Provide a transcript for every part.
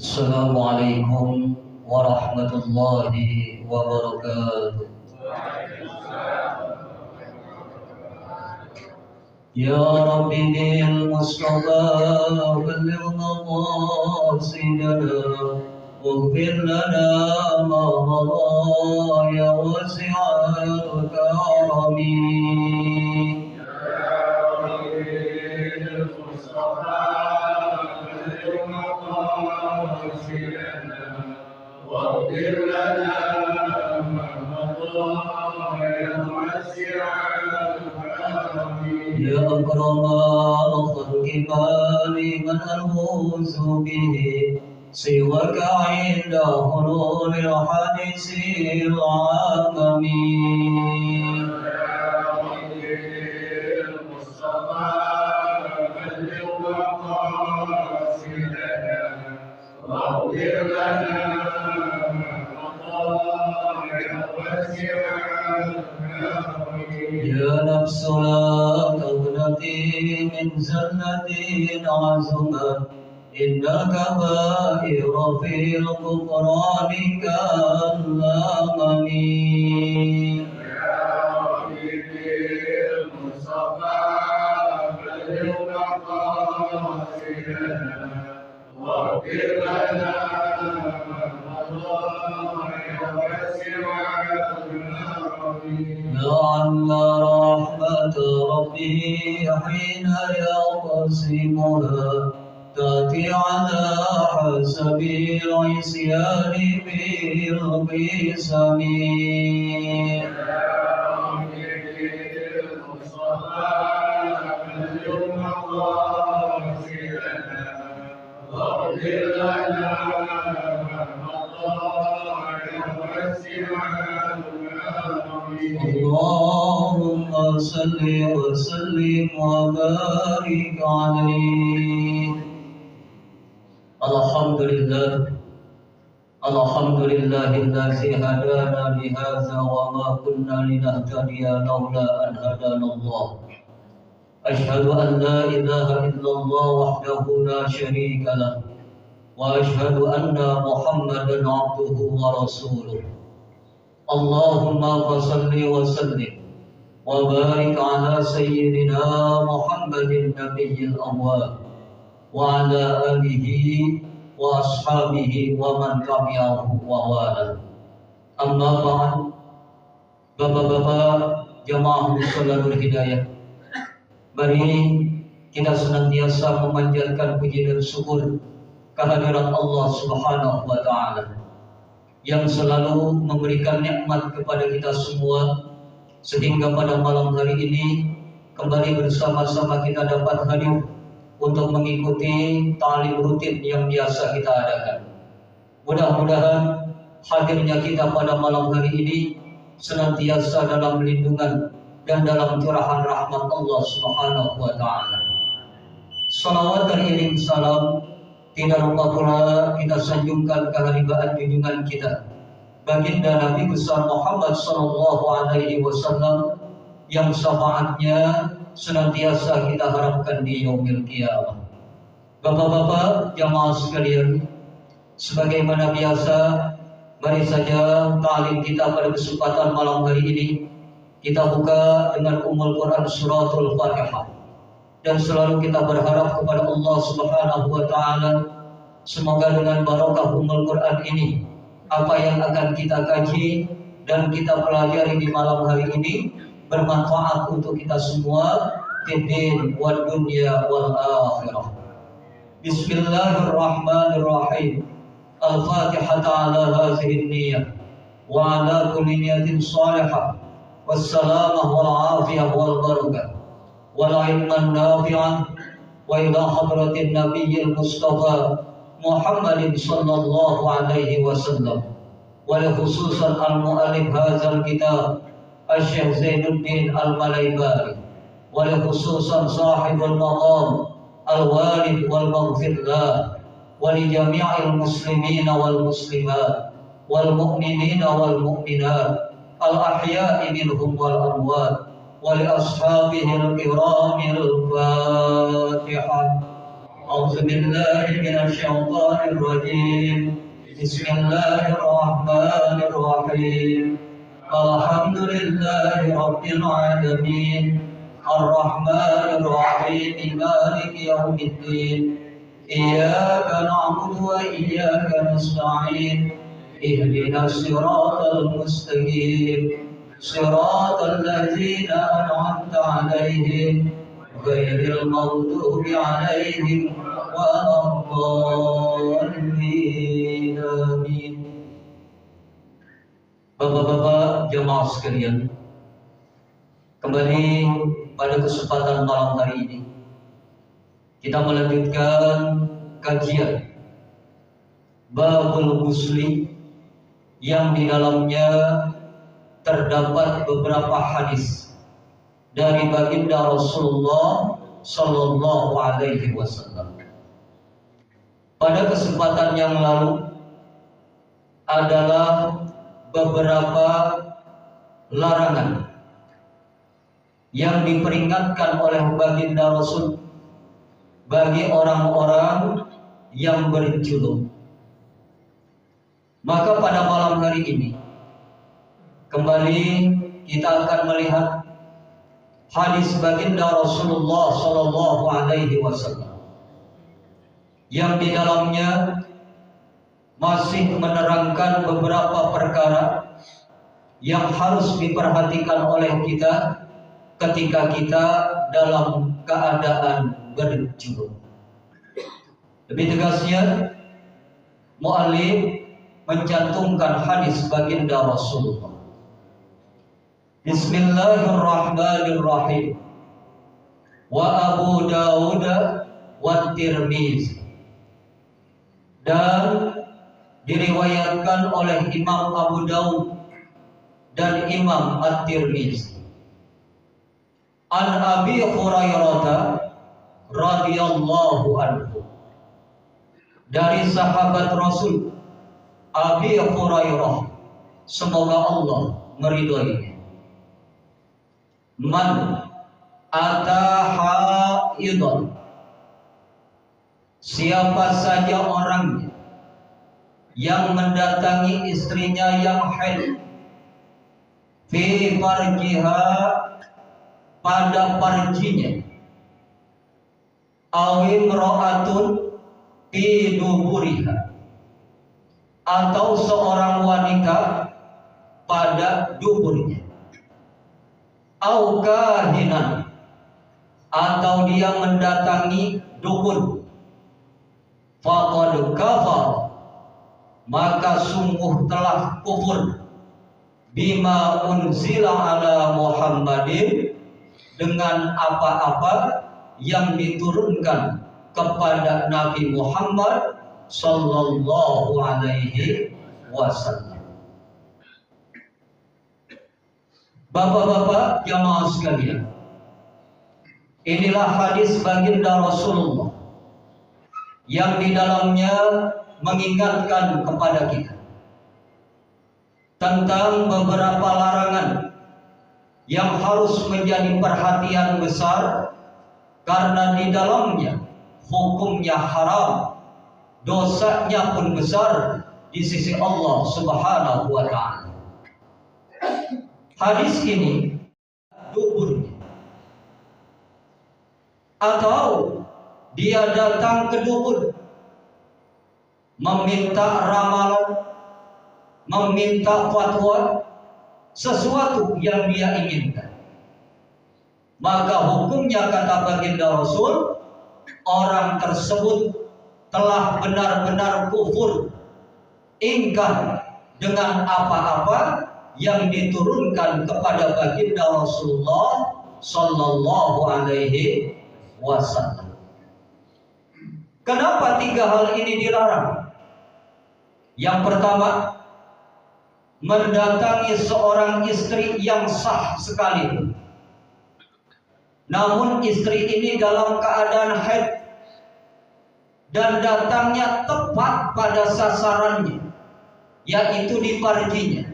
Assalamualaikum warahmatullahi wabarakatuh. Ya Rabbi bil Mustafa balligh maqasidana waghfir lana ma madha ya wasi'al karami. واغفر لنا ما مضى يا واسع الكرم يا أكرم الخلق من ألوذ به سواك عند حلول الحادث العمم واغفر لنا يا نفس لا تغنتي من زلة عزمت إن كبائر في الغفران كالأمم يا ربي بالمصطفى بلغ مقاصدنا واغفر لنا لعل رحمة ربي حين يقسمها تأتي على حسب العصيان بالقسم واغفر لنا اللهم صل وسلم وبارك عليه. Alhamdulillah الذي هدانا لهذا وما كنا لنهتدي لولا أن هدانا الله. أشهد أن لا إله إلا الله وحده لا شريك له وأشهد أن محمدا عبده ورسوله. اللهم صل وسلم وبارك على سيدنا محمد النبي الأول وعلى آله وأصحابه ومن تبعه ووالاه. Amma ba'd. Bapak-bapak jamaah Muslimatul Hidayah, mari kita senantiasa memanjatkan puji dan syukur kehadirat Allah Subhanahu wa taala yang selalu memberikan nikmat kepada kita semua, sehingga pada malam hari ini kembali bersama-sama kita dapat hadir untuk mengikuti ta'lim rutin yang biasa kita adakan. Mudah-mudahan hadirnya kita pada malam hari ini senantiasa dalam lindungan dan dalam curahan rahmat Allah Subhanahu wa taala. Salawat teriring salam tidak lupa pula kita sanjungkan keharibaan junjungan kita baginda Nabi besar Muhammad sallallahu alaihi wasallam yang syafaatnya senantiasa kita harapkan di yaumil qiyamah. Bapak-bapak jamaah sekalian, sebagaimana biasa, mari saja ta'lim kita pada kesempatan malam hari ini kita buka dengan Ummul Quran suratul Fatihah. Dan selalu kita berharap kepada Allah Subhanahu wa taala, semoga dengan barokah Ummul Quran ini apa yang akan kita kaji dan kita pelajari di malam hari ini bermanfaat untuk kita semua di din wal dunya wal akhirah. Bismillahirrahmanirrahim. Al-Fatihah ala hadhihi niyyah wa ala kulli niyatin salihah wassalamah wal afiyah wal barakah wal ilman nafi'an wa ila hadratin nabiyil mustafa Muhammadin sallallahu alaihi wasallam wa khususan al-mu'allif hadzal kitab Asy-Syaikh Zainuddin Al-Malaybari wa khususan sahibul maqam al-walid wal maghfirlah wa li jami'il muslimin wal muslimat wal mu'minin wal mu'minat al-ahya'i minhum wal amwat wa li ashabihil kiramil Fatihah. أعوذ بالله من الشيطان الرجيم بسم الله الرحمن الرحيم الحمد لله رب العالمين الرحمن الرحيم مالك يوم الدين إياك نعبد وإياك نستعين اهدنا الصراط المستقيم صراط الذين أنعمت عليهم غير المغضوب عليهم ولا الضالين آمين. Bapak-bapak jemaah sekalian, kembali pada kesempatan malam hari ini kita melanjutkan kajian Babul Ghusli yang di dalamnya terdapat beberapa hadis dari baginda Rasulullah Sallallahu Alaihi Wasallam. Pada kesempatan yang lalu adalah beberapa larangan yang diperingatkan oleh baginda Rasul bagi orang-orang yang berjuluk. Maka pada malam hari ini kembali kita akan melihat hadis baginda Rasulullah Sallallahu Alaihi Wasallam yang di dalamnya masih menerangkan beberapa perkara yang harus diperhatikan oleh kita ketika kita dalam keadaan berjuluk. Lebih tegasnya, mu'allif mencantumkan hadis baginda Rasulullah. Bismillahirrahmanirrahim. Wa Abu Dawud wa Tirmizi. Dan diriwayatkan oleh Imam Abu Dawud dan Imam At-Tirmizi. An Abi Hurairah radhiyallahu anhu, dari sahabat Rasul Abi Hurairah, semoga Allah meridhoinya. Man ataha idon, siapa saja orangnya yang mendatangi istrinya yang haid, fi farjiha, pada farjinya, awim ro'atun fi duburiha, atau seorang wanita pada duburnya, au kahinan, atau dia mendatangi dubur, faqad kafar, maka sungguh telah kufur, bima unzila ala Muhammadin, dengan apa-apa yang diturunkan kepada Nabi Muhammad Sallallahu Alaihi Wasallam. Bapak-bapak jamaah sekalian, inilah hadis baginda Rasulullah yang di dalamnya mengingatkan kepada kita tentang beberapa larangan yang harus menjadi perhatian besar, karena di dalamnya hukumnya haram, dosanya pun besar di sisi Allah Subhanahu wa Ta'ala. Hadis ini duburnya, atau dia datang ke dubur meminta ramalan, meminta fatwa sesuatu yang dia inginkan, maka hukumnya kata baginda Rasul, orang tersebut telah benar-benar kufur, ingkar dengan apa-apa yang diturunkan kepada baginda Rasulullah Sallallahu Alaihi Wasallam. Kenapa tiga hal ini dilarang? Yang pertama, mendatangi seorang istri yang sah sekalipun, namun istri ini dalam keadaan haid dan datangnya tepat pada sasarannya, yaitu di farjinya.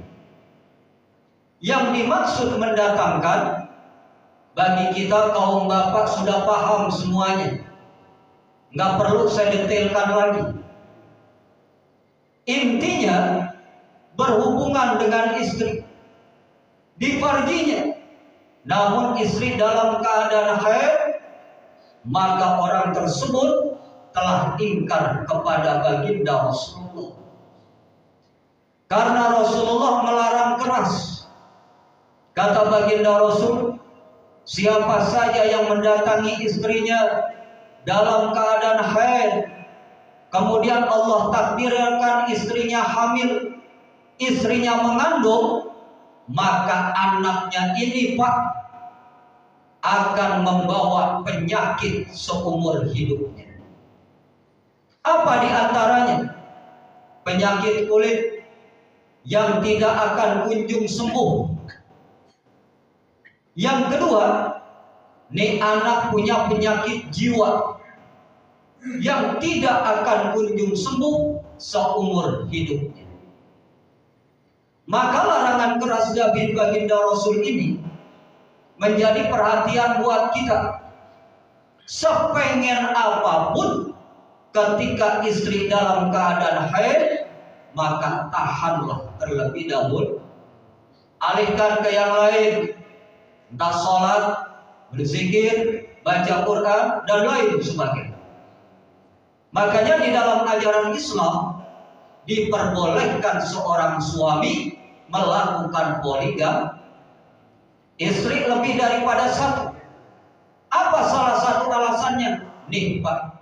Yang dimaksud mendatangkan, bagi kita kaum bapak sudah paham semuanya, Nggak perlu saya detailkan lagi. Intinya berhubungan dengan istri di farjinya, namun istri dalam keadaan haid, maka orang tersebut telah ingkar kepada baginda Rasulullah. Karena Rasulullah melarang keras. Kata baginda Rasul, siapa saja yang mendatangi istrinya dalam keadaan haid, kemudian Allah takdirkan istrinya hamil, istrinya mengandung, maka anaknya ini Pak akan membawa penyakit seumur hidupnya. Apa di antaranya? Penyakit kulit yang tidak akan kunjung sembuh. Yang kedua, nih anak punya penyakit jiwa yang tidak akan kunjung sembuh seumur hidupnya. Maka larangan keras dari baginda Rasul ini menjadi perhatian buat kita. Sepengen apapun ketika istri dalam keadaan haid, maka tahanlah terlebih dahulu. Alihkan ke yang lain, entah sholat, berzikir, baca Quran, dan lain sebagainya. Makanya di dalam ajaran Islam diperbolehkan seorang suami melakukan poligami, istri lebih daripada satu. Apa salah satu alasannya? Nih Pak,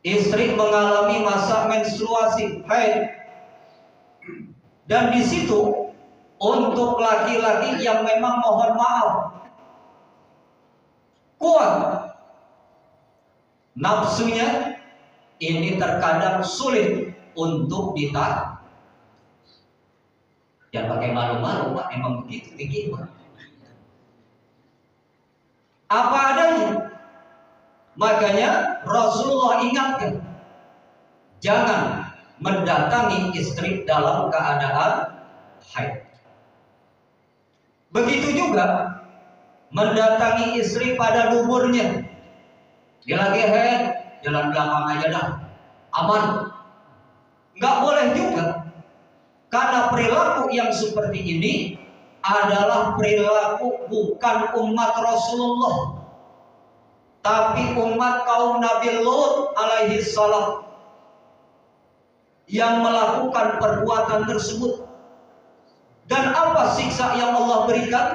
istri mengalami masa menstruasi haid, dan di situ untuk laki-laki yang memang mohon maaf kuat nafsunya, ini terkadang sulit untuk ditahan. Jangan pakai malu-malu Pak, emang begitu tinggi Pak. Apa adanya. Makanya Rasulullah ingatkan, jangan mendatangi istri dalam keadaan haid. Begitu juga mendatangi istri pada duburnya. Dia lagi haid, jalan belakang aja dah, aman. Nggak boleh juga. Karena perilaku yang seperti ini adalah perilaku bukan umat Rasulullah, tapi umat kaum Nabi Lut alaihi salam yang melakukan perbuatan tersebut. Dan apa siksa yang Allah berikan?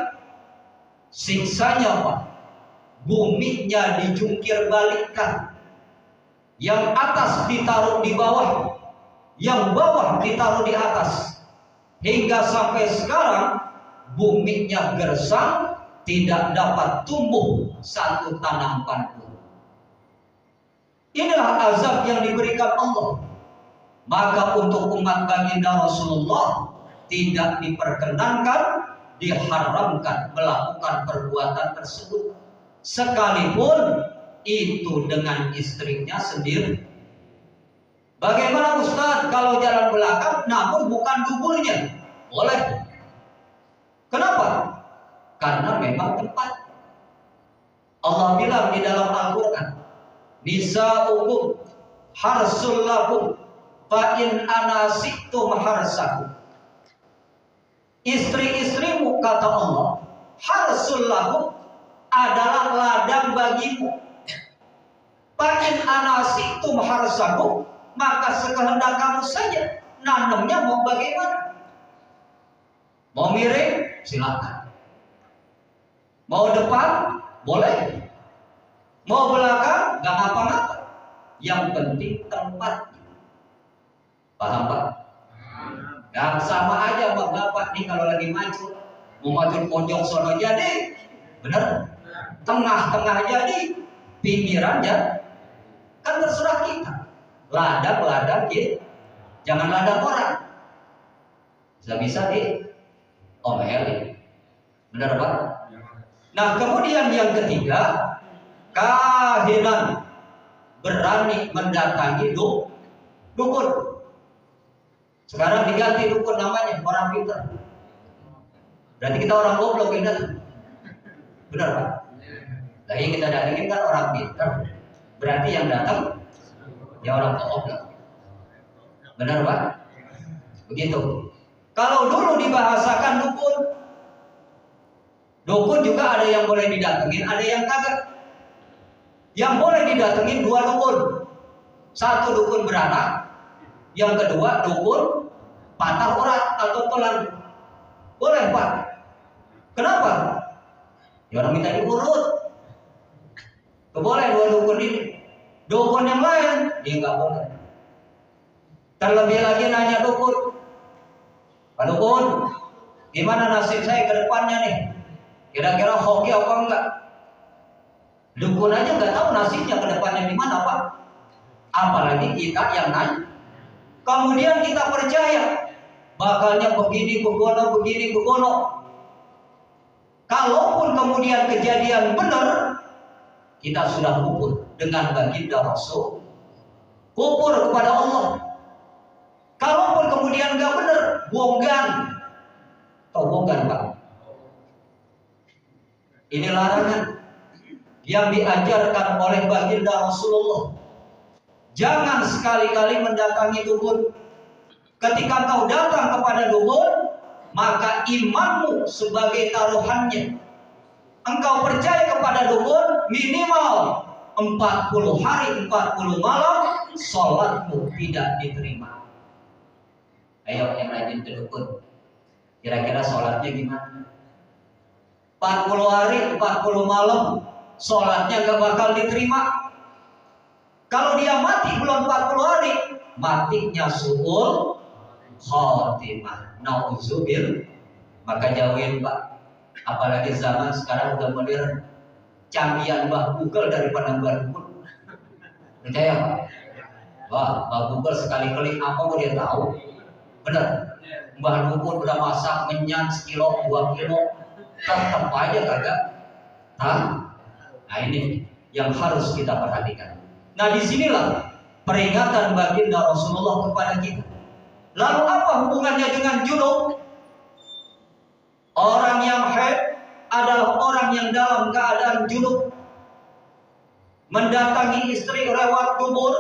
Siksanya Pak, buminya dijungkir balikkan, yang atas ditaruh di bawah, yang bawah ditaruh di atas, hingga sampai sekarang buminya gersang, tidak dapat tumbuh satu tanaman pun. Inilah azab yang diberikan Allah. Maka untuk umat baginda Rasulullah tidak diperkenankan, diharamkan melakukan perbuatan tersebut, sekalipun itu dengan istrinya sendiri. Bagaimana Ustaz kalau jalan belakang namun bukan duburnya? Boleh. Kenapa? Karena memang tempat. Allah bilang di dalam Al-Quran, nisa'ukum harsul lakum fa in anasitum harsakum. Istri-istrimu, kata Allah, harsul lakum adalah ladang bagimu. Fa in anasitum harsakum, maka sekehendak kamu saja nanamnya mau bagaimana. Mau miring, silakan. Mau depan, boleh. Mau belakang, gak ngapa-ngapa. Yang penting tempatnya. Paham Pak? Gak sama aja Bapak nih kalau lagi maju. Mau maju pojok sono jadi, bener? Tengah-tengah jadi, pinggiran jadi. Kan terserah kita. Ladang gitu. Jangan ladang orang. Bisa-bisa omelin. Benar Pak? Nah kemudian yang ketiga, kahinan, berani mendatangi dukun. Sekarang diganti dukun namanya orang pintar. Berarti kita orang goblok yang datang. Benar Pak? Lagi kita datangin kan orang pintar, Berarti yang datang ya orang goblok. Benar Pak? Begitu. Kalau dulu dibahasakan dukun, dukun juga ada yang boleh didatengin, ada yang kagak. Yang boleh didatengin 2 dukun. 1 dukun beranak, yang kedua dukun patah urat atau pelan. Boleh Pak. Kenapa? Ya orang minta diurut. Boleh 2 dukun ini. Dukun yang lain dia nggak boleh. Terlebih lagi nanya dukun, Pak dukun, gimana nasib saya ke depannya nih? Kira-kira hoki apa enggak? Dukun aja nggak tahu nasibnya ke depannya gimana Pak. Apalagi kita yang nanya. Kemudian kita percaya bakalnya begini begono. Kalaupun kemudian kejadian benar, kita sudah kufur dengan baginda Rasul, kufur kepada Allah. Kalaupun kemudian nggak benar, bonggan. Tahu bonggan Pak? Ini larangan yang diajarkan oleh baginda Rasulullah. Jangan sekali-kali mendatangi dukun. Ketika kau datang kepada dukun, maka imanmu sebagai taruhannya. Engkau percaya kepada dukun minimal 40 hari 40 malam, sholatmu tidak diterima. Ayo yang rajin ke dukun, kira-kira sholatnya gimana? 40 hari 40 malam, sholatnya gak bakal diterima. Kalau dia mati belum 40 hari, matinya su'ul khotimah. Nauzubillah. Maka jauhin Pak. Apalagi zaman sekarang udah modern, canggihan Mbah Google daripada Mbah Dukun. Percaya Pak? Wah, Mbah Google sekali klik apa mau dia tahu? Benar. Mbah Dukun udah masak menyan sekilo 2 kilo, tetap aja kagak. Nah ini yang harus kita perhatikan. Nah disinilah peringatan baginda Rasulullah kepada kita. Lalu apa hubungannya dengan junub? Orang yang haid adalah orang yang dalam keadaan junub. Mendatangi istri lewat dubur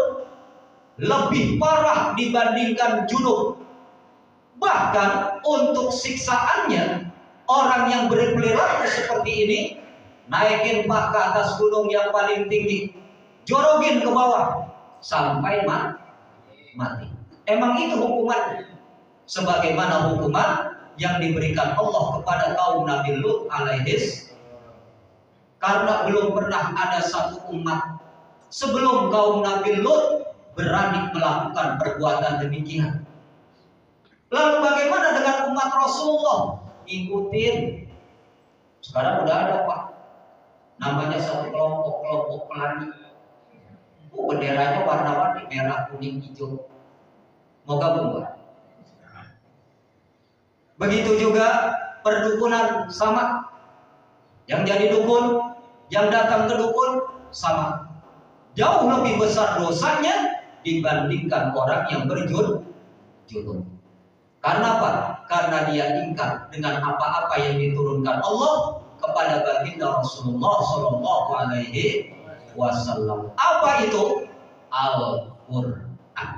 lebih parah dibandingkan junub. Bahkan untuk siksaannya, orang yang berperilaku seperti ini, naikin Pak ke atas gunung yang paling tinggi, jorogin ke bawah sampai mati. Emang itu hukuman? Sebagaimana hukuman yang diberikan Allah kepada kaum Nabi Lut alaihis. Karena belum pernah ada satu umat sebelum kaum Nabi Lut berani melakukan perbuatan demikian. Lalu bagaimana dengan umat Rasulullah? Ikutin. Sekarang udah ada Pak, namanya satu kelompok pelani. Benderanya warna-warni, merah, kuning, hijau. Mau gabung Pak? Begitu juga perdukunan sama. Yang jadi dukun, yang datang ke dukun sama. Jauh lebih besar dosanya dibandingkan orang yang berjunub. Karena apa? Karena dia ingkar dengan apa-apa yang diturunkan Allah kepada baginda Rasulullah Shallallahu Alaihi Wasallam. Apa itu? Al-Quran.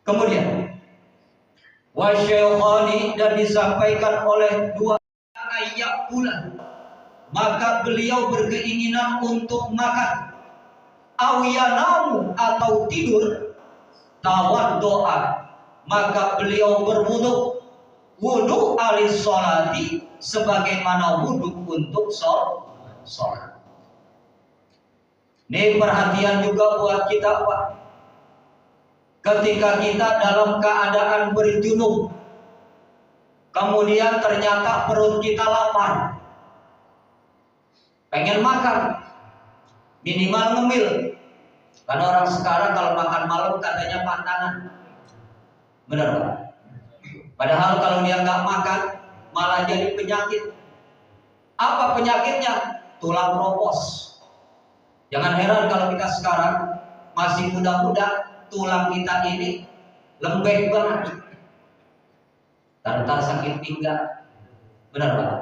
Kemudian wasyaikhani, dan disampaikan oleh 2 ayat pula, maka beliau berkeinginan untuk makan, awiyanamu atau tidur, tawar doa, maka beliau berwudu, wudu alis sholati, sebagaimana wudu untuk sholat. Ini perhatian juga buat kita Pak. Ketika kita dalam keadaan berjunub, kemudian ternyata perut kita lapar, pengen makan, minimal ngemil. Karena orang sekarang kalau makan malam katanya pantangan. Benar Pak? Padahal kalau dia nggak makan malah jadi penyakit. Apa penyakitnya? Tulang ropos. Jangan heran kalau kita sekarang masih muda-muda, tulang kita ini lembek banget. Ntar sakit pinggang. Benar Pak?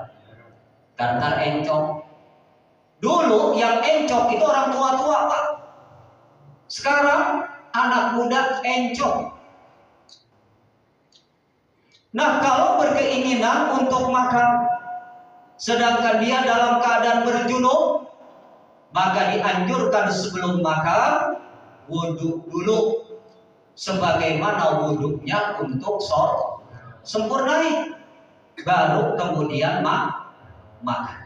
Ntar encok. Dulu yang encok itu orang tua-tua Sekarang anak muda encok. Nah, kalau berkeinginan untuk makan, sedangkan dia dalam keadaan berjunub, maka dianjurkan sebelum makan wudhu dulu, sebagaimana wudhunya untuk sempurnai, baru kemudian makan.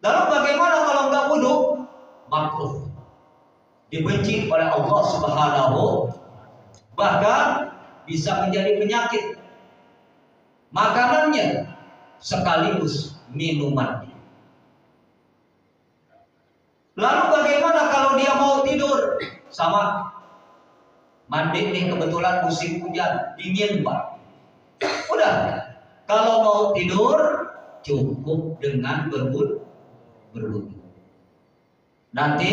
Lalu bagaimana kalau nggak wudhu? Makruh, dibenci oleh Allah Subhanahu, bahkan bisa menjadi penyakit makanannya sekaligus minumannya. Lalu bagaimana kalau dia mau tidur? Sama, mandi nih kebetulan musim hujan, dingin Pak. Udah, kalau mau tidur cukup dengan berwudhu. Nanti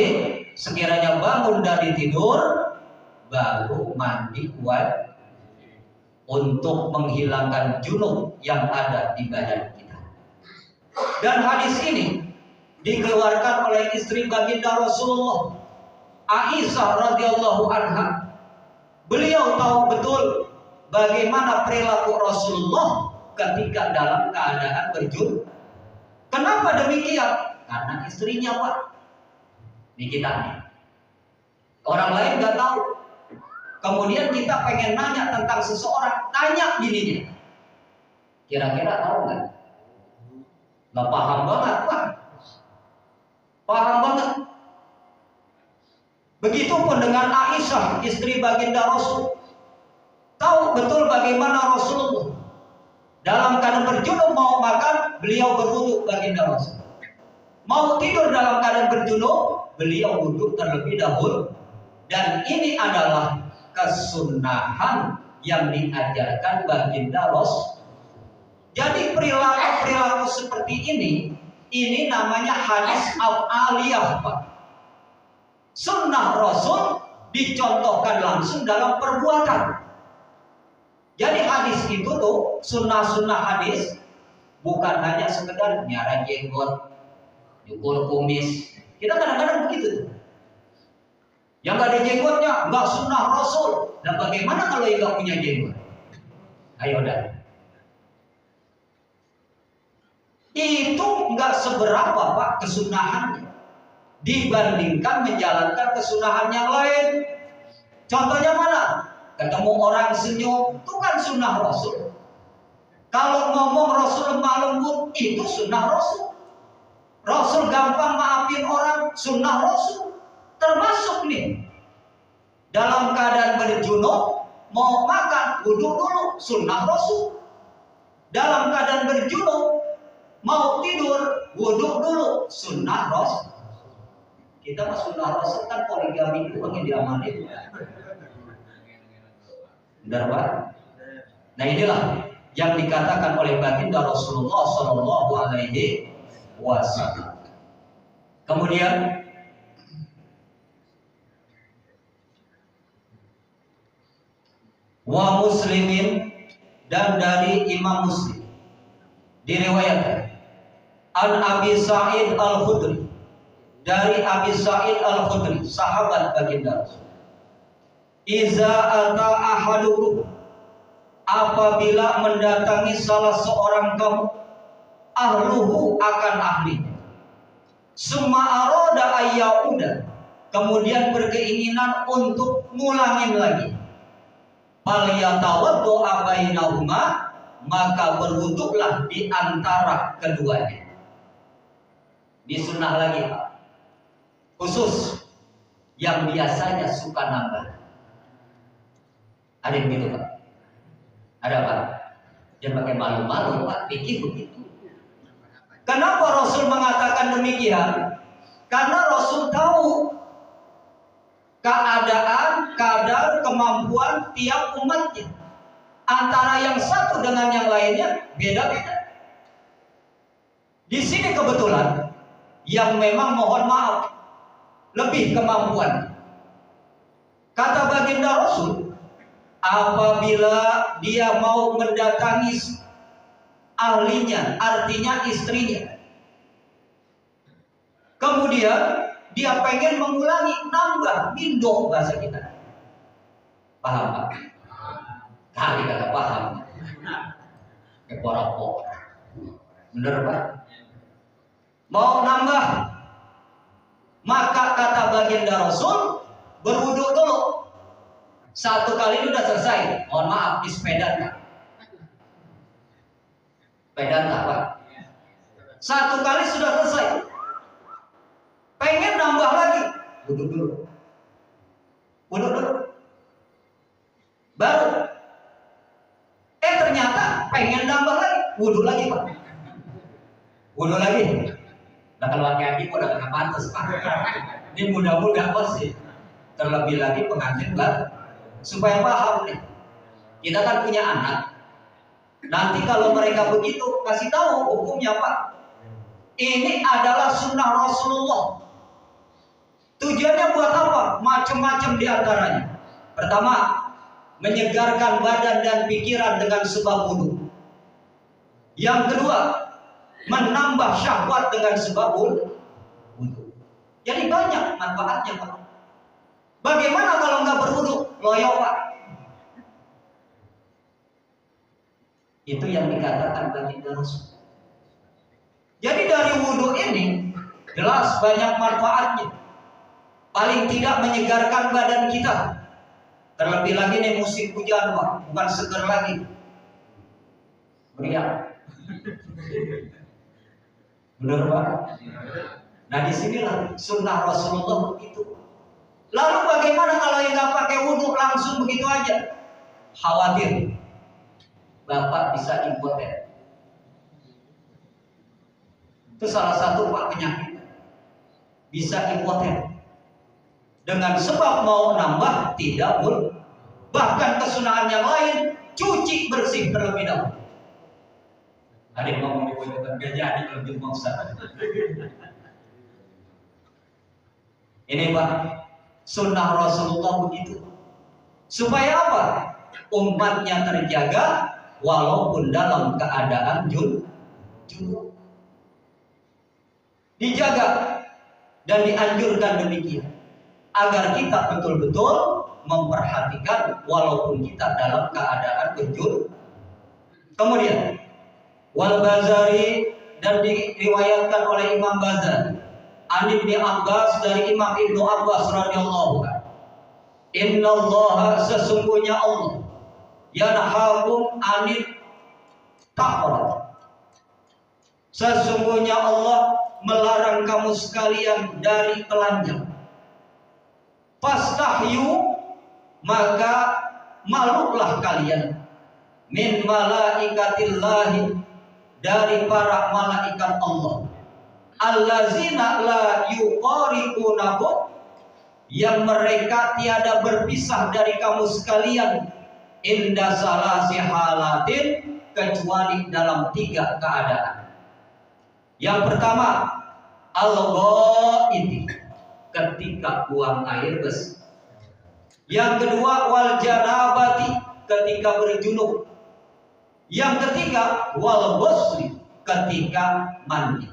sekiranya bangun dari tidur, baru mandi wajib untuk menghilangkan junub yang ada di badan kita. Dan hadis ini dikeluarkan oleh istri baginda Rasulullah, Aisyah radhiyallahu anha. Beliau tahu betul bagaimana perilaku Rasulullah ketika dalam keadaan berjunub. Kenapa demikian? Karena istrinya Pak. Ini kita nih. Orang lain nggak tahu. Kemudian kita pengen nanya tentang seseorang, tanya bininya. Kira-kira tahu nggak? Nggak paham banget Pak. Paham banget. Begitupun dengan Aisyah, istri baginda Rasul. Tahu betul bagaimana Rasulullah dalam keadaan berjunub mau makan, beliau berwudhu baginda Rasul. Mau tidur dalam keadaan berjunub, beliau wudhu terlebih dahulu. Dan ini adalah kesunahan yang diajarkan baginda Rasul. Jadi perilaku seperti ini namanya hadis al-aliyah Pak. Sunnah Rasul dicontohkan langsung dalam perbuatan. Jadi hadis itu tuh, sunnah-sunnah hadis bukan hanya sekedar nyara jenggot, nyukur kumis. Kita kadang-kadang begitu. Yang gak ada jenggotnya nggak sunnah Rasul. Dan bagaimana kalau yang gak punya jenggot? Ayo dah. Itu nggak seberapa Pak kesunahannya dibandingkan menjalankan kesunahan yang lain. Contohnya mana? Ketemu orang senyum, itu kan sunnah Rasul. Kalau ngomong Rasul lemah lembut, itu sunnah Rasul. Rasul gampang maafin orang, sunnah Rasul. Termasuk nih, dalam keadaan berjunub, mau makan, wudhu dulu, sunnah Rasul. Dalam keadaan berjunub, mau tidur, wudhu dulu, sunnah Rasul. Kita mah sunnah Rasul kan poligami doang yang diamalin. Benar Pak? Nah inilah yang dikatakan oleh baginda Rasulullah Sallallahu Alaihi Wasallam. Kemudian wa muslimin, dan dari Imam Muslim diriwayatkan an Abi Sa'id Al-Khudri, dari Abi Sa'id Al-Khudri, sahabat baginda Rasul. Iza ata ahadukum, apabila mendatangi salah seorang kamu, ahluhu akan ahlinya, summa aroda ayyauda, kemudian berkeinginan untuk ngulangin lagi, falyatawaddu bainahuma, maka berwuduklah di antara keduanya. Di sunnah lagi Pak, khusus yang biasanya suka nambah. Ada yang begitu Pak? Ada Pak? Jangan pakai malu-malu Pak, pikir begitu. Kenapa Rasul mengatakan demikian? Karena Rasul tahu keadaan, kadar, kemampuan tiap umatnya. Antara yang satu dengan yang lainnya beda-beda. Di sini kebetulan yang memang mohon maaf lebih kemampuan. Kata baginda Rasul, apabila dia mau mendatangi ahlinya, artinya istrinya, kemudian dia pengen mengulangi, nambah, mindoh bahasa kita. Paham Pak? Kali kata paham. Keporapok. Bener Pak? Mau nambah, maka kata baginda Rasul, berwudu dulu. Satu kali itu udah selesai. Mohon maaf, di sepeda tak? Sepeda tak Pak? Satu kali sudah selesai. Pengen nambah lagi, wudu dulu. Wudu dulu. Baru. Ternyata pengen nambah lagi, wudu lagi Pak. Wudu lagi. Nah kalau hati-hati udah gak pantas Pak. Ini mudah-mudah pasti. Terlebih lagi pengantin baru. Supaya paham nih. Kita kan punya anak. Nanti kalau mereka begitu, kasih tahu hukumnya Pak. Ini adalah sunnah Rasulullah. Tujuannya buat apa? Macam-macam diantaranya. Pertama, menyegarkan badan dan pikiran dengan sebab wudu. Yang kedua, menambah syahwat dengan sebab wudu. Jadi banyak manfaatnya Pak. Bagaimana kalau nggak berwudu? Loyo Pak. Itu yang dikatakan baginda Rasul. Jadi dari wudu ini jelas banyak manfaatnya. Paling tidak menyegarkan badan kita. Terlebih lagi nih musim hujan Pak, bukan seger lagi. Meriah. Benar Pak? Nah disinilah sunnah Rasulullah begitu. Lalu bagaimana kalau yang nggak pakai wudhu langsung begitu aja? Khawatir Bapak bisa impoten. Itu salah satu Pak penyakit. Bisa impoten. Dengan sebab mau nambah tidak boleh. Bahkan kesunahan yang lain cuci bersih terlebih dahulu. Ada yang ngomong di pojok gak jadi kalau di rumah Ustaz. Ini Pak, sunnah Rasulullah begitu. Supaya apa? Umatnya terjaga walaupun dalam keadaan junub. Dijaga dan dianjurkan demikian. Agar kita betul-betul memperhatikan walaupun kita dalam keadaan berjunub. Kemudian Wal-Bazari dan diriwayatkan oleh Imam Bazari an Ibnu Abbas dari Imam Ibnu Abbas radhiyallahu anhu. Innallaha sesungguhnya Allah yanhakum anit taqwa. Sesungguhnya Allah melarang kamu sekalian dari telanjang. Fastahyu, maka malulah kalian min malaikatillahi, dari para malaikat Allah, allazina la yuqariqunakum, yang mereka tiada berpisah dari kamu sekalian, inda salasi halatin, kecuali dalam 3 keadaan. Yang pertama, al-ghaiti, ketika buang air besar. Yang kedua, wal janabati, ketika berjunub. Yang ketiga, wal ghusli, ketika mandi.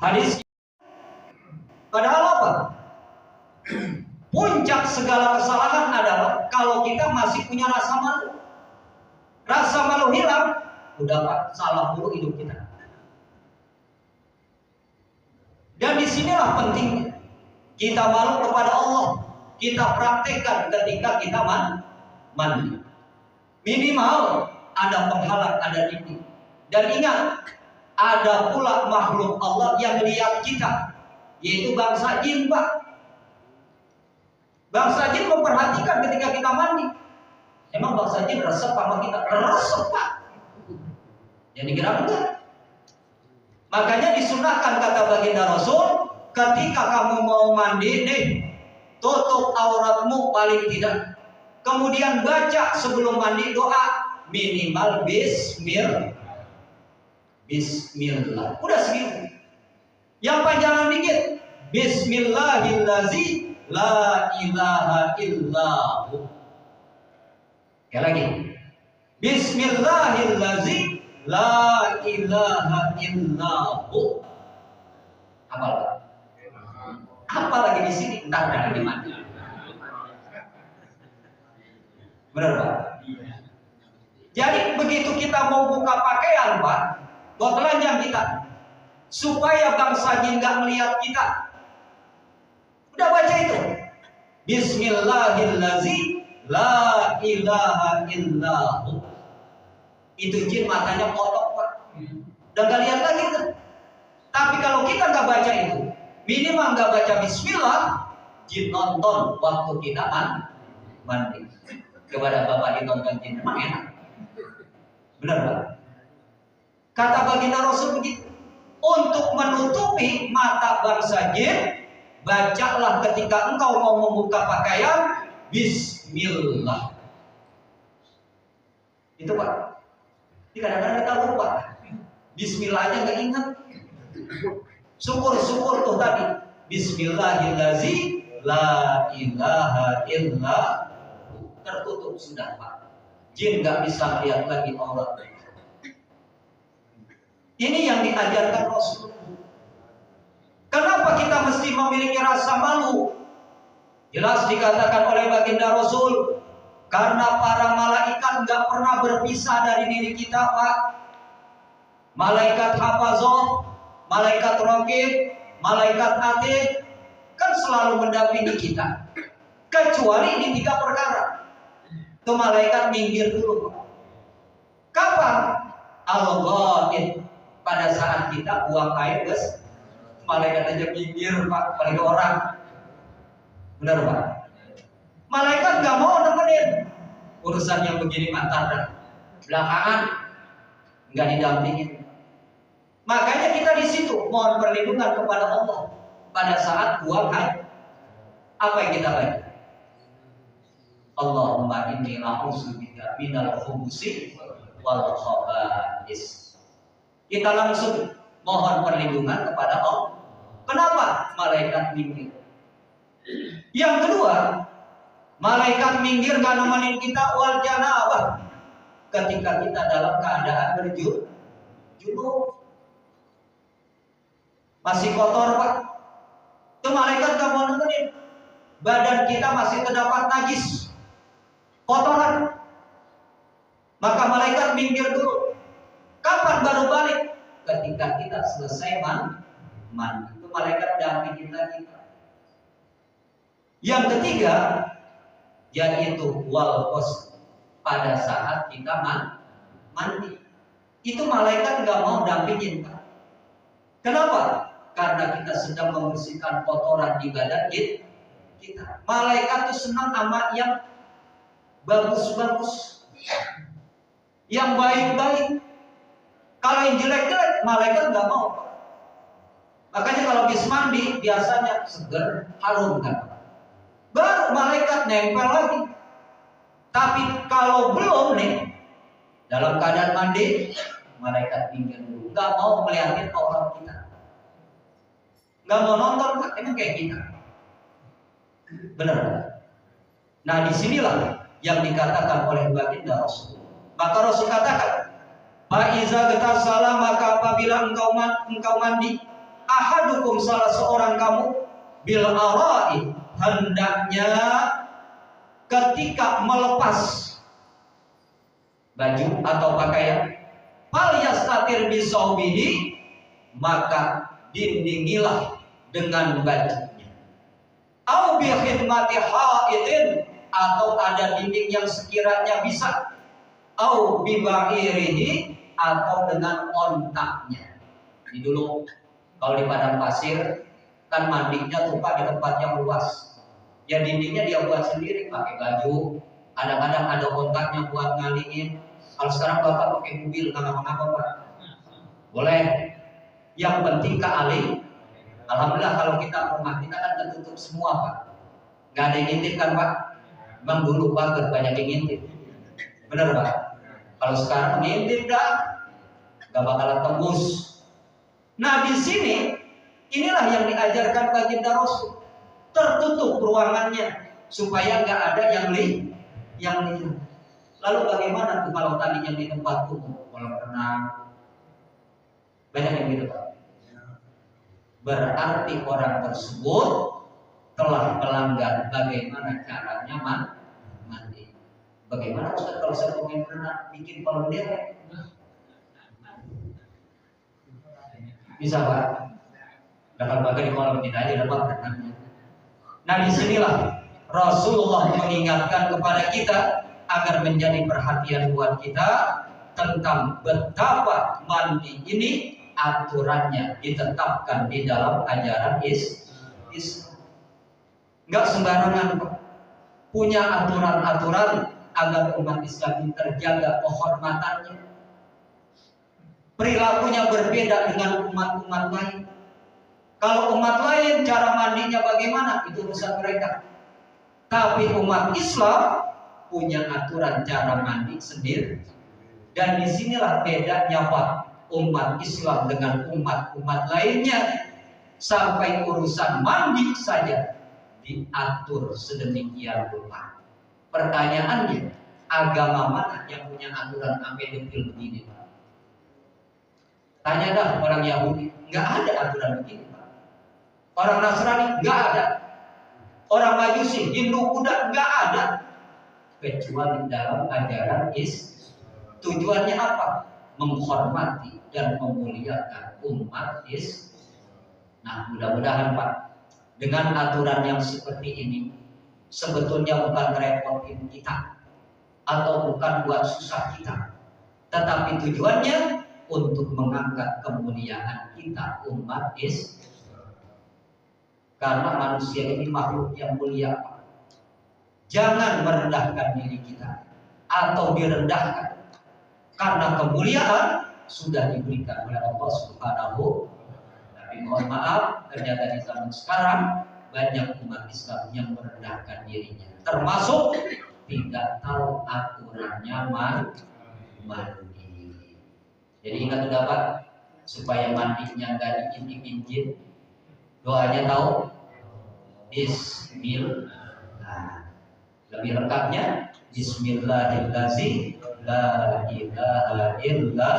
Hadis padahal apa? Puncak segala kesalahan adalah kalau kita masih punya rasa malu. Rasa malu hilang, udah Pak, salah mulu hidup kita. Dan disinilah pentingnya kita malu kepada Allah. Kita praktekkan ketika kita mandi. Minimal ada penghalang, ada dinding. Dan ingat, ada pula makhluk Allah yang lihat kita, yaitu bangsa jin Pak. Bangsa jin memperhatikan ketika kita mandi. Emang bangsa jin resep sama kita? Resep Pak. Yang dikira enggak. Makanya disunahkan kata baginda Rasul, ketika kamu mau mandi nih, tutup auratmu paling tidak. Kemudian baca sebelum mandi doa minimal Bismillah. Udah segitu. Yang panjangan dikit, Bismillahillazi la ilaha illahu. Sekali lagi, Bismillahillazi la ilaha illahu. Hafal Pak? Apa lagi di sini? Entar ada di mana? Benar Pak? Jadi begitu kita mau buka pakaian Pak, buat telanjang kita, supaya bangsa jin nggak melihat kita. Udah baca itu. Bismillahirrahmanirrahim. La ilaha illahu. Itu jin matanya kotok Pak. Udah gak lihat lagi tuh. Tapi kalau kita nggak baca itu, minimal nggak baca Bismillah, jin nonton waktu kita mandi. Kepada Bapak ditonton jin, emang enak. Benar Pak? Kata baginda Rasul begitu. Untuk menutupi mata bangsa jin, bacalah ketika engkau mau membuka pakaian Bismillah. Itu Pak. Ini kadang-kadang kita lupa. Bismillah aja nggak ingat. Syukur tuh tadi. Bismillahirrahmanirrahim. La ilaha illallah. Tertutup sudah Pak. Jin nggak bisa lihat lagi aurat. Ini yang diajarkan Rasul. Kenapa kita mesti memiliki rasa malu? Jelas dikatakan oleh baginda Rasul, karena para malaikat nggak pernah berpisah dari diri kita Pak. Malaikat hafazah, malaikat raqib, malaikat atid kan selalu mendampingi kita. Kecuali di 3 perkara. Itu malaikat minggir dulu Pak. Kapan? Al-ghaib. Pada saat kita buang air guys, malaikat aja minggir Pak, apalagi orang. Benar Pak? Malaikat nggak mau nemenin urusan yang begini mantar dan belakangan nggak didampingin. Makanya kita di situ mohon perlindungan kepada Allah pada saat buang air. Apa yang kita baca? Allahumma inni a'udzubika minal khubusi wal khaba'is. Kita langsung mohon perlindungan kepada Allah. Kenapa? Malaikat minggir. Yang kedua, malaikat minggir gak nemenin kita wal janabah. Ketika kita dalam keadaan junub, masih kotor Pak, itu malaikat gak mau nemenin. Badan kita masih terdapat najis, kotoran, maka malaikat minggir dulu. Kapan baru balik? Ketika kita selesai mandi. Itu malaikat dampingin lagi. Yang ketiga, yaitu wal qasd. Pada saat kita mandi, itu malaikat nggak mau dampingin Pak. Kenapa? Karena kita sedang membersihkan kotoran di badan kita. Malaikat itu senang sama yang bagus-bagus, yang baik-baik. Kalau yang jelek-jelek, malaikat nggak mau. Makanya kalau habis mandi biasanya seger, harum kan. Baru malaikat nempel lagi. Tapi kalau belum nih, dalam keadaan mandi, malaikat pinggir dulu. Nggak mau melihatin aurat kita. Nggak mau nonton, emang kayak kita. Benar. Nah disinilah yang dikatakan oleh baginda Rasul. Maka Rasul katakan, Fa'iza getasala, maka apabila engkau mandi, ahadukum salah seorang kamu bil arai, hendaknya ketika melepas baju atau pakaian, fal yastatir bisaubihi, maka dindingilah dengan bajunya. Au bi khidmati haidin, atau ada dinding yang sekiranya bisa. Au bi ba'irihi, atau dengan ontaknya. Ini dulu kalau di padang pasir kan mandinya tumpah di tempat yang luas. Ya dindingnya dia buat sendiri pakai baju. Kadang-kadang ada ontaknya buat ngaliin. Kalau sekarang bapak pakai mobil, nggak ngapa-ngapa Pak. Boleh. Yang penting keali. Alhamdulillah kalau kita rumah kita kan tertutup semua Pak. Nggak ada yang ngintip kan Pak. Memang dulu Pak banyak yang ngintip. Benar Pak. Kalau sekarang ngintip dah, nggak bakalan tembus. Nah di sini inilah yang diajarkan baginda Rasul. Tertutup ruangannya supaya nggak ada yang lihat. Lalu bagaimana tuh kalau tadi yang di tempat umum, kolam renang, banyak yang gitu Pak. berarti orang tersebut telah melanggar bagaimana caranya mandi. Bagaimana Ustaz kalau saya pengen renang bikin kolam dia? Bisa Pak? Dapat bagai di kolam kita aja dapat renangnya. Nah disinilah Rasulullah mengingatkan kepada kita agar menjadi perhatian buat kita tentang betapa mandi ini aturannya ditetapkan di dalam ajaran Islam. Enggak sembarangan punya aturan-aturan agar umat Islam ini terjaga kehormatannya. Perilakunya berbeda dengan umat-umat lain. Kalau umat lain cara mandinya bagaimana itu urusan mereka. Tapi umat Islam punya aturan cara mandi sendiri. Dan disinilah bedanya Pak, umat Islam dengan umat-umat lainnya. Sampai urusan mandi saja diatur sedemikian rupa. Pertanyaannya, agama mana yang punya aturan sampai detail begini Pak? Tanya dah orang Yahudi, nggak ada aturan begini Pak. Orang Nasrani nggak ada. Orang Majusi, Hindu, Buddha nggak ada. Kecuali dalam ajaran Islam. Tujuannya apa? Menghormati dan memuliakan umat Islam. Nah mudah-mudahan Pak, dengan aturan yang seperti ini sebetulnya bukan repotin kita atau bukan buat susah kita, tetapi tujuannya untuk mengangkat kemuliaan kita umat Islam. Karena manusia ini makhluk yang mulia Pak. Jangan merendahkan diri kita atau direndahkan, karena kemuliaan sudah diberikan oleh Allah Subhanahu. Tapi mohon maaf, ternyata di zaman sekarang banyak umat Islam yang merendahkan dirinya, termasuk tidak tahu aturannya mandi. Jadi ingat juga Pak, supaya mandinya nggak diinjit-injit, doanya tahu? Bismillah. Nah, lebih lengkapnya Bismillahirrahmanirrahim. La ilaha illallah.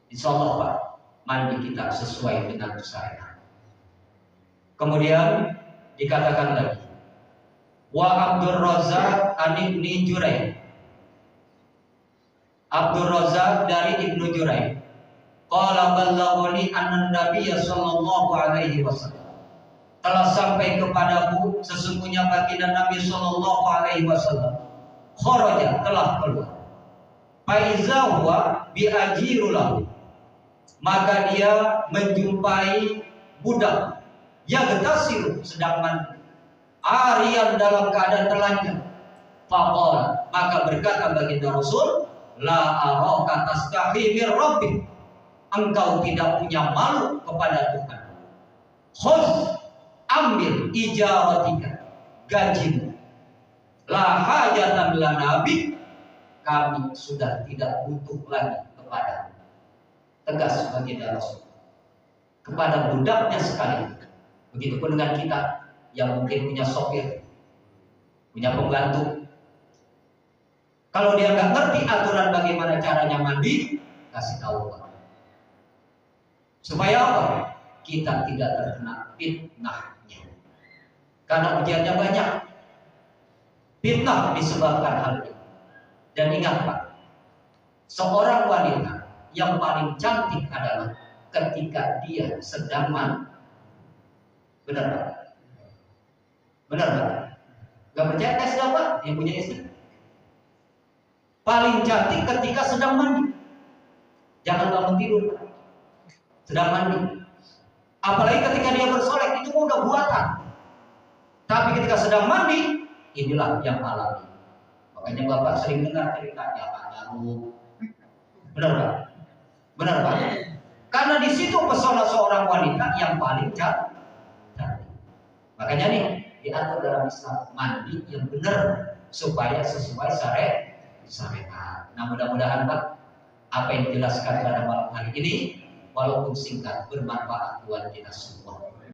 Insyaallah Pak, mandi kita sesuai dengan syariat. Kemudian dikatakan lagi, wa Abdur Razzaq an Ibnu Juraij. Abdur Razzaq dari Ibnu Juraij. Qala ballaghani anna Nabiy sallallahu alaihi wasallam. Telah sampai kepadaku sesungguhnya baginda Nabi sallallahu alaihi wasallam kharaja telah keluar. Faiza huwa biajirulahu. Maka dia menjumpai budak yang getasiru sedang mandi, arian dalam keadaan telanjang. Faqala, maka berkata baginda Rasul, la araka tastahi mir rabbik. Engkau tidak punya malu kepada Tuhan. Khudh, ambil ijaratika, gajimu. La hajatan lana bik, kami sudah tidak butuh lagi kepada. Tegas baginda Rasul kepada budaknya sekali. Begitupun dengan kita yang mungkin punya sopir, punya pembantu. Kalau dia nggak ngerti aturan bagaimana caranya mandi, kasih tahu Pak. Supaya apa? Kita tidak terkena fitnahnya. Karena ujiannya banyak. Fitnah disebabkan hal ini. Dan ingat Pak, seorang wanita yang paling cantik adalah ketika dia sedang mandi. Benar Pak? Benar Pak? Gak percaya tes Pak yang punya istri? Paling cantik ketika sedang mandi. Jangan bangun tidur Pak. Sedang mandi. Apalagi ketika dia bersolek, itu udah buatan. Tapi ketika sedang mandi, inilah yang alami. Makanya Bapak sering dengar ceritanya Pak Jaruk. Benar Pak? Benar Pak? Karena di situ pesona seorang wanita yang paling cantik. Makanya nih diatur dalam Islam mandi yang benar supaya sesuai syariat. Nah mudah-mudahan Pak, apa yang dijelaskan pada malam hari ini walaupun singkat bermanfaat buat kita semua.